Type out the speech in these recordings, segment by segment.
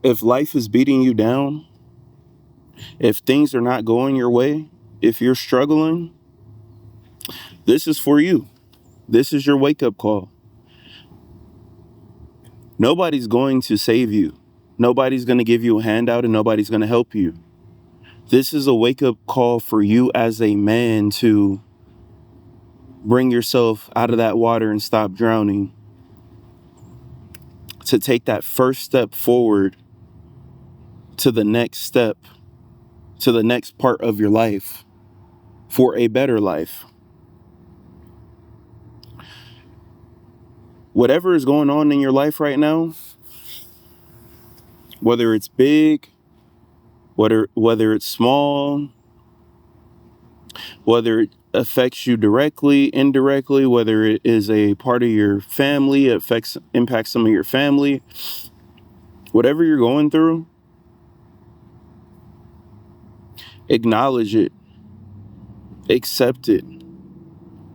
If life is beating you down, if things are not going your way, if you're struggling, this is for you. This is your wake-up call. Nobody's going to save you. Nobody's going to give you a handout, and nobody's going to help you. This is a wake-up call for you as a man to bring yourself out of that water and stop drowning. To take that first step forward to the next step, to the next part of your life, for a better life. Whatever is going on in your life right now, whether it's big, whether it's small, whether it affects you directly, indirectly, whether it is a part of your family, impacts some of your family, whatever you're going through, acknowledge it, accept it.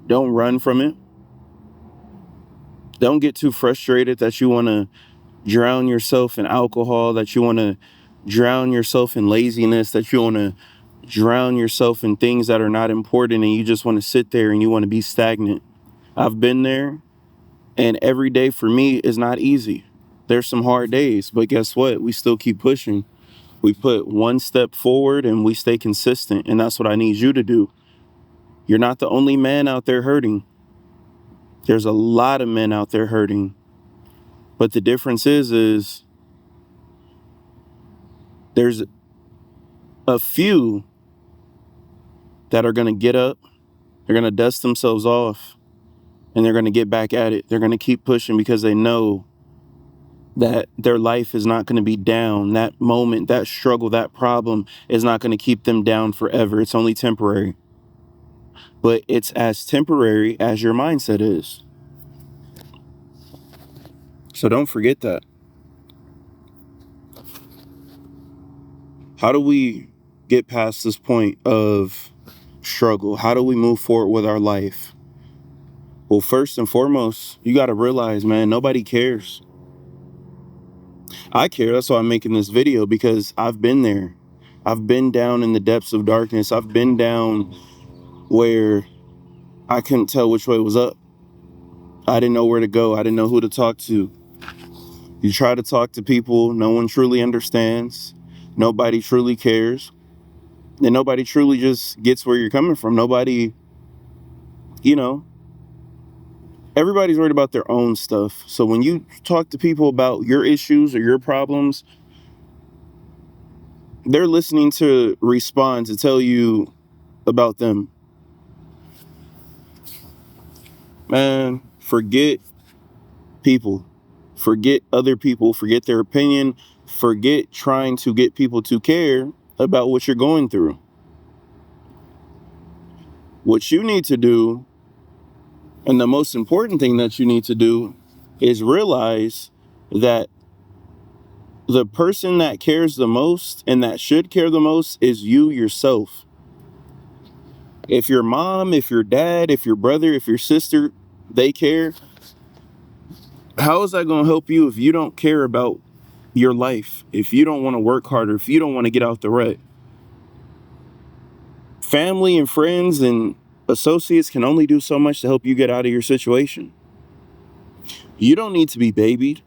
Don't run from it. Don't get too frustrated that you want to drown yourself in alcohol, that you want to drown yourself in laziness, that you want to drown yourself in things that are not important, and you just want to sit there and you want to be stagnant. I've been there, and every day for me is not easy. There's some hard days, but guess what? We still keep pushing. We put one step forward and we stay consistent, and that's what I need you to do. You're not the only man out there hurting. There's a lot of men out there hurting. But the difference is there's a few that are going to get up, they're going to dust themselves off, and they're going to get back at it. They're going to keep pushing because they know that their life is not going to be down. That moment, that struggle, that problem is not going to keep them down forever. It's only temporary. But it's as temporary as your mindset is. So don't forget that. How do we get past this point of struggle? How do we move forward with our life? Well, first and foremost, you got to realize, man, nobody cares. I care. That's why I'm making this video, because I've been there. I've been down in the depths of darkness. I've been down where I couldn't tell which way was up. I didn't know where to go. I didn't know who to talk to. You try to talk to people, no one truly understands. Nobody truly cares. And nobody truly just gets where you're coming from. Nobody, everybody's worried about their own stuff. So when you talk to people about your issues or your problems, they're listening to respond to tell you about them. Man, forget people. Forget other people. Forget their opinion. Forget trying to get people to care about what you're going through. What you need to do, and the most important thing that you need to do, is realize that the person that cares the most and that should care the most is you yourself. If your mom, if your dad, if your brother, if your sister, they care, how is that going to help you if you don't care about your life, if you don't want to work harder, if you don't want to get out the rut? Family and friends and associates can only do so much to help you get out of your situation. You don't need to be babied.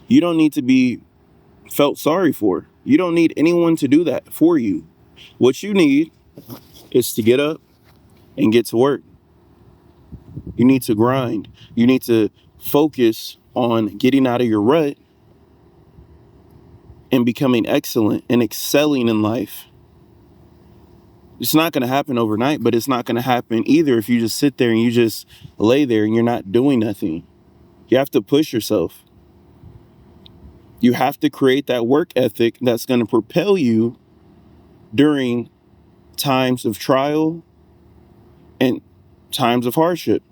You don't need to be felt sorry for. You don't need anyone to do that for you. What you need is to get up and get to work. You need to grind. You need to focus on getting out of your rut and becoming excellent and excelling in life. It's not going to happen overnight, but it's not going to happen either if you just sit there and you just lay there and you're not doing nothing. You have to push yourself. You have to create that work ethic that's going to propel you during times of trial and times of hardship.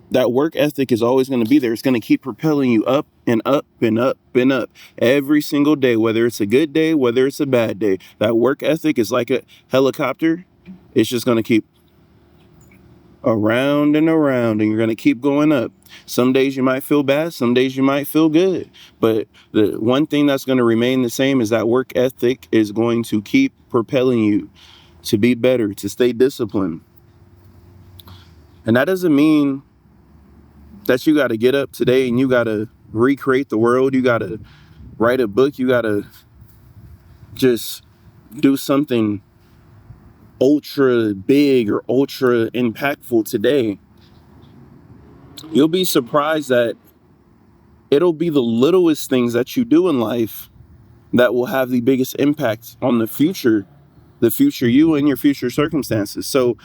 That work ethic is always going to be there. It's going to keep propelling you up and up and up and up every single day, whether it's a good day, whether it's a bad day. That work ethic is like a helicopter. It's just going to keep around and around, and you're going to keep going up. Some days you might feel bad, some days you might feel good, but the one thing that's going to remain the same is that work ethic is going to keep propelling you to be better, to stay disciplined. And that doesn't mean that you got to get up today and you got to recreate the world, you got to write a book, you got to just do something ultra big or ultra impactful today. You'll be surprised that it'll be the littlest things that you do in life that will have the biggest impact on the future you and your future circumstances. So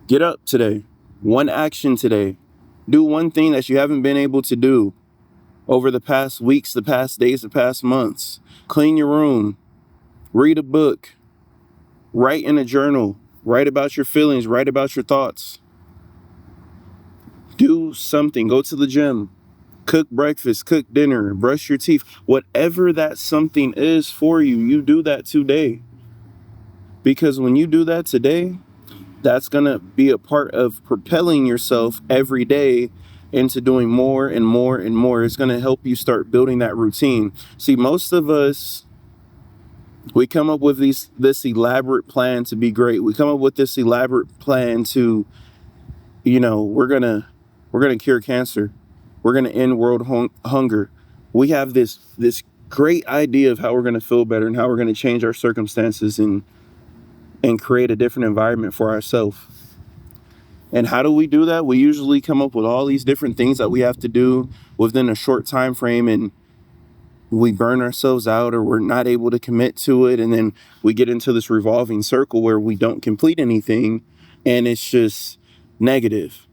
get up today, one action today, do one thing that you haven't been able to do over the past weeks, the past days, the past months. Clean your room, read a book, write in a journal, write about your feelings, write about your thoughts. Do something, go to the gym, cook breakfast, cook dinner, brush your teeth. Whatever that something is for you, you do that today. Because when you do that today, that's going to be a part of propelling yourself every day into doing more and more and more. It's going to help you start building that routine. See, most of us, we come up with this elaborate plan to be great. We come up with this elaborate plan to, we're gonna cure cancer. We're gonna end world hunger. We have this great idea of how we're gonna feel better and how we're gonna change our circumstances and create a different environment for ourselves. And how do we do that? We usually come up with all these different things that we have to do within a short time frame, and we burn ourselves out or we're not able to commit to it. And then we get into this revolving circle where we don't complete anything, and it's just negative.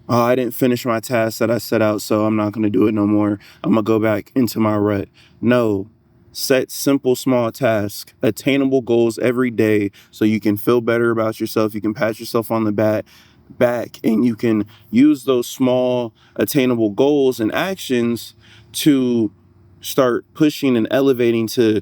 Oh, I didn't finish my task that I set out, so I'm not going to do it no more. I'm going to go back into my rut. No. Set simple, small tasks, attainable goals every day so you can feel better about yourself. You can pat yourself on the back, and you can use those small, attainable goals and actions to start pushing and elevating to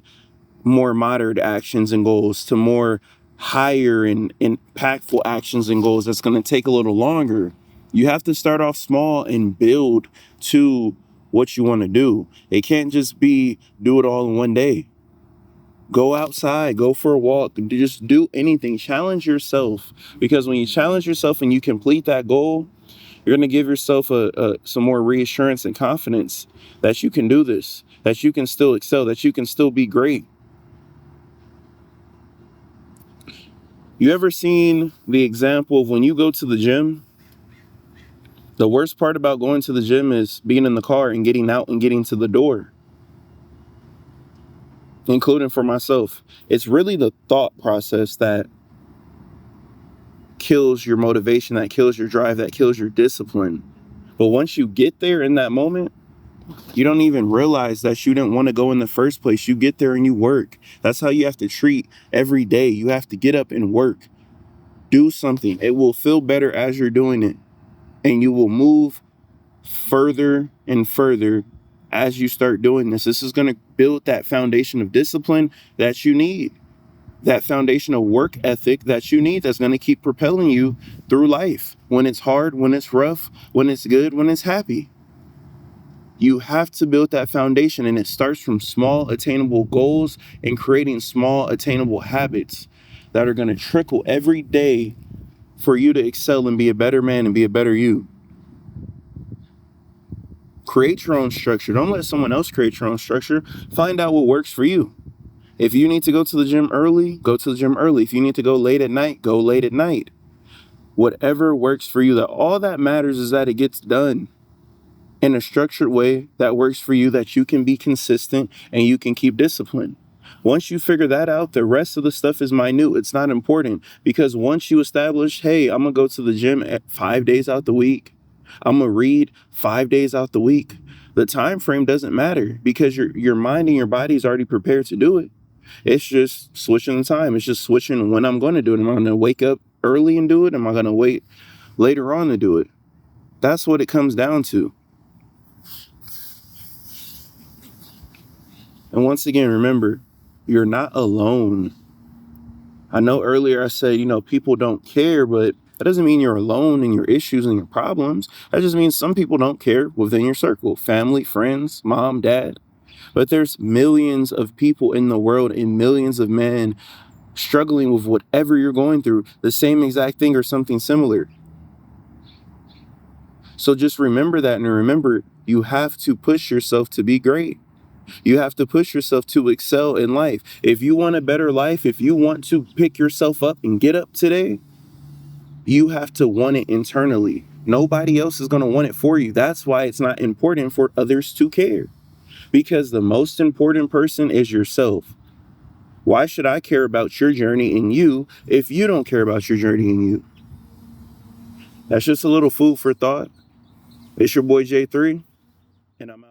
more moderate actions and goals, to more higher and impactful actions and goals that's going to take a little longer. You have to start off small and build to what you want to do. It can't just be do it all in one day. Go outside, go for a walk, just do anything. Challenge yourself, because when you challenge yourself and you complete that goal, you're going to give yourself some more reassurance and confidence that you can do this, that you can still excel, that you can still be great. You ever seen the example of when you go to the gym? The worst part about going to the gym is being in the car and getting out and getting to the door, including for myself. It's really the thought process that kills your motivation, that kills your drive, that kills your discipline. But once you get there in that moment, you don't even realize that you didn't want to go in the first place. You get there and you work. That's how you have to treat every day. You have to get up and work. Do something. It will feel better as you're doing it. And you will move further and further as you start doing this. This is going to build that foundation of discipline that you need. That foundation of work ethic that you need, that's going to keep propelling you through life. When it's hard, when it's rough, when it's good, when it's happy. You have to build that foundation, and it starts from small attainable goals and creating small attainable habits that are going to trickle every day for you to excel and be a better man and be a better you. Create your own structure. Don't let someone else create your own structure. Find out what works for you. If you need to go to the gym early, go to the gym early. If you need to go late at night, go late at night. Whatever works for you. That all that matters is that it gets done in a structured way that works for you, that you can be consistent and you can keep discipline. Once you figure that out, the rest of the stuff is minute. It's not important, because once you establish, hey, I'm going to go to the gym 5 days out the week. I'm going to read 5 days out the week. The time frame doesn't matter, because your mind and your body is already prepared to do it. It's just switching the time. It's just switching when I'm going to do it. Am I going to wake up early and do it? Am I going to wait later on to do it? That's what it comes down to. And once again, remember, you're not alone. I know earlier I said, people don't care, but That doesn't mean you're alone in your issues and your problems. That just means some people don't care within your circle, family, friends, mom, dad. But there's millions of people in the world and millions of men struggling with whatever you're going through, the same exact thing or something similar. So just remember that, and remember, you have to push yourself to be great. You have to push yourself to excel in life. If you want a better life, if you want to pick yourself up and get up today, you have to want it internally. Nobody else is going to want it for you. That's why it's not important for others to care, because the most important person is yourself. Why should I care about your journey and you if you don't care about your journey and you? That's just a little food for thought. It's your boy J3, and I'm out.